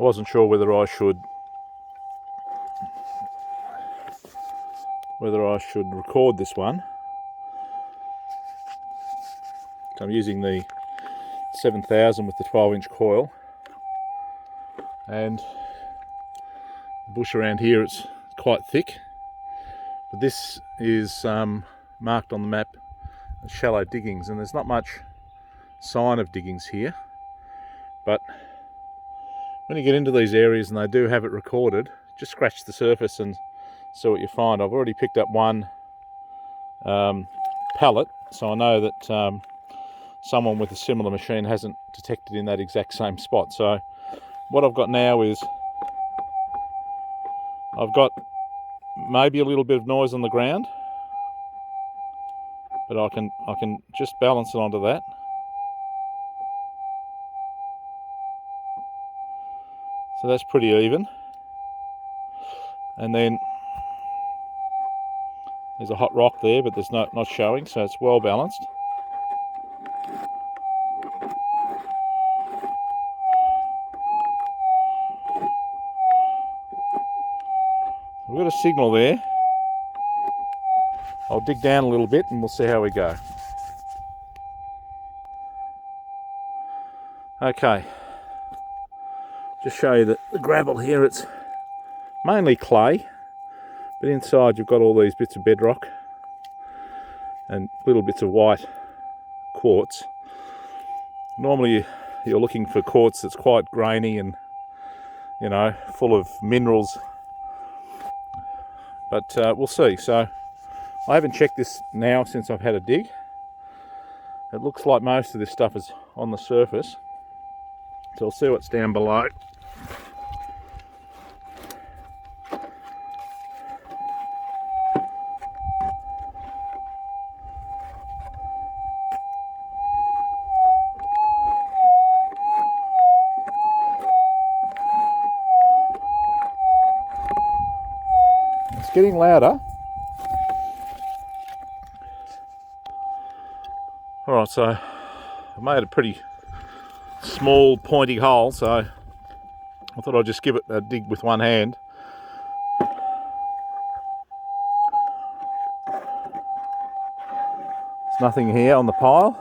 I wasn't sure whether I should record this one. So I'm using the 7000 with the 12-inch coil, and the bush around here, it's quite thick, but this is marked on the map as shallow diggings, and there's not much sign of diggings here. But when you get into these areas and they do have it recorded, just scratch the surface and see what you find. I've already picked up one pallet, so I know that someone with a similar machine hasn't detected in that exact same spot. So what I've got now is I've got maybe a little bit of noise on the ground, but I can just balance it onto that. So that's pretty even. And then there's a hot rock there, but there's not showing, so it's well balanced. We've got a signal there. I'll dig down a little bit and we'll see how we go. Okay, just show you that the gravel here, it's mainly clay, but inside you've got all these bits of bedrock and little bits of white quartz. Normally you're looking for quartz that's quite grainy and, you know, full of minerals, but we'll see. So I haven't checked this now since I've had a dig. It looks like most of this stuff is on the surface, so I'll see what's down below. It's getting louder. Alright, so I made a pretty small pointy hole, so I thought I'd just give it a dig with one hand. There's nothing here on the pile.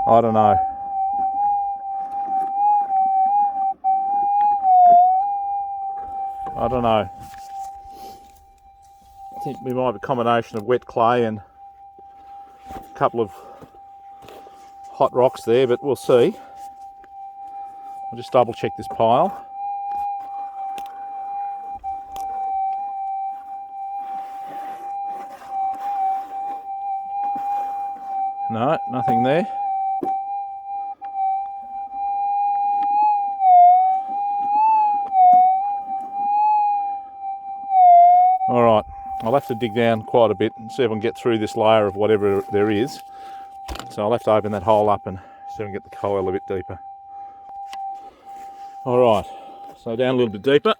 I don't know. I don't know. I think we might have a combination of wet clay and a couple of hot rocks there, but we'll see. I'll just double check this pile. No, nothing there. Alright, I'll have to dig down quite a bit and see if I can get through this layer of whatever there is. So I'll have to open that hole up and see if I can get the coil a bit deeper. Alright, so down a little bit deeper.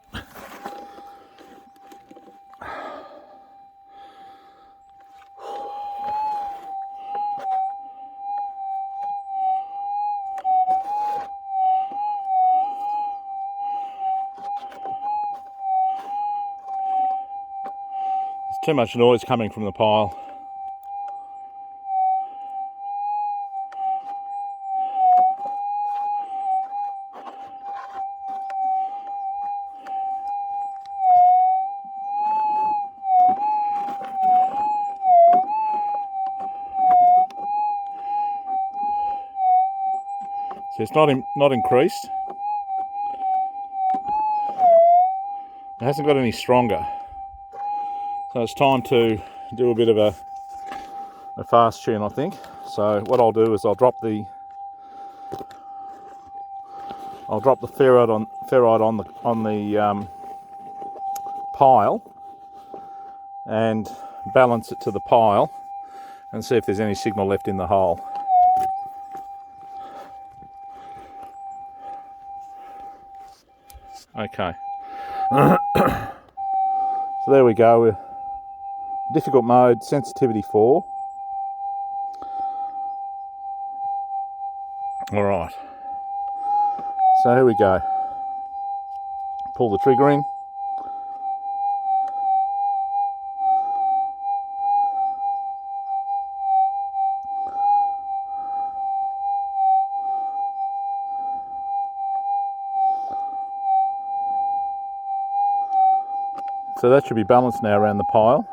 Too much noise coming from the pile. So it's not increased. It hasn't got any stronger. So it's time to do a bit of a fast tune, I think. So what I'll do is I'll drop the ferrite on the pile and balance it to the pile and see if there's any signal left in the hole. Okay. So there we go. We're difficult mode, sensitivity 4. All right. So here we go. Pull the trigger in. So that should be balanced now around the pile.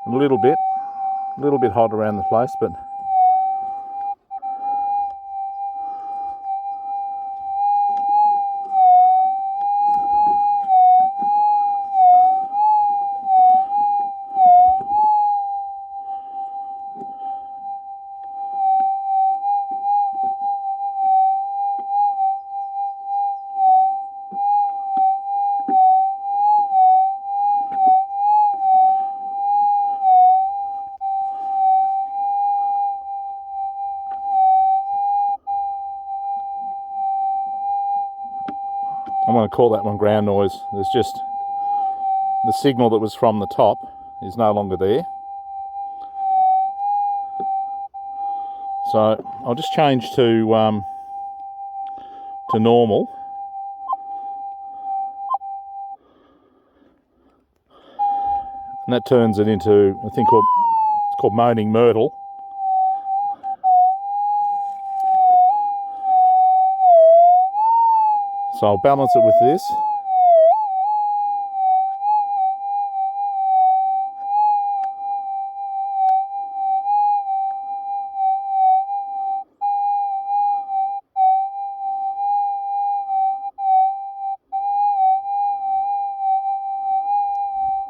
A little bit hot around the place, but I'm going to call that one ground noise. There's just the signal that was from the top is no longer there. So I'll just change to normal. And that turns it into a thing called moaning myrtle. So I'll balance it with this.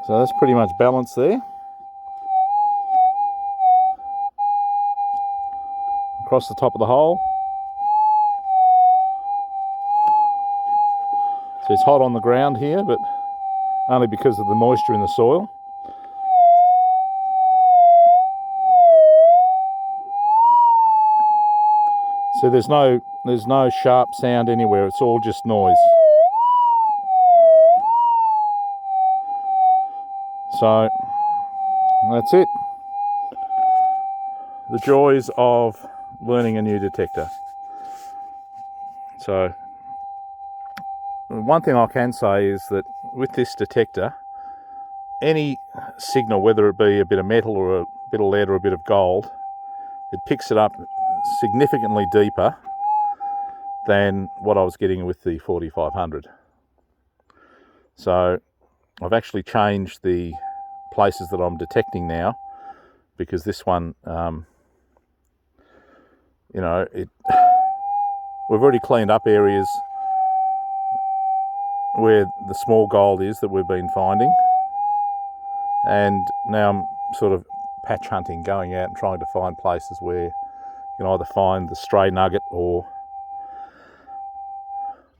So that's pretty much balanced there. Across the top of the hole. So it's hot on the ground here, but only because of the moisture in the soil. So there's no sharp sound anywhere, it's all just noise. So that's it. The joys of learning a new detector. So one thing I can say is that with this detector, any signal, whether it be a bit of metal or a bit of lead or a bit of gold, it picks it up significantly deeper than what I was getting with the 4500. So I've actually changed the places that I'm detecting now, because this one, we've already cleaned up areas where the small gold is that we've been finding, and now I'm sort of patch hunting, going out and trying to find places where you can either find the stray nugget or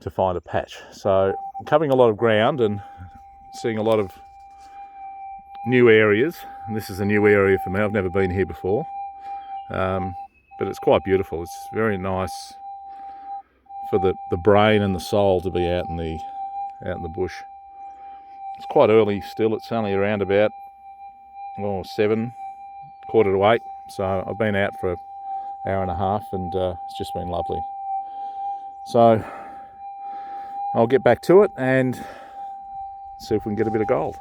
to find a patch. So I'm covering a lot of ground and seeing a lot of new areas, and this is a new area for me. I've never been here before, but it's quite beautiful. It's very nice for the brain and the soul to be out in the bush. It's quite early still. It's only around about 7, 7:45, so I've been out for an hour and a half, and it's just been lovely. So I'll get back to it and see if we can get a bit of gold.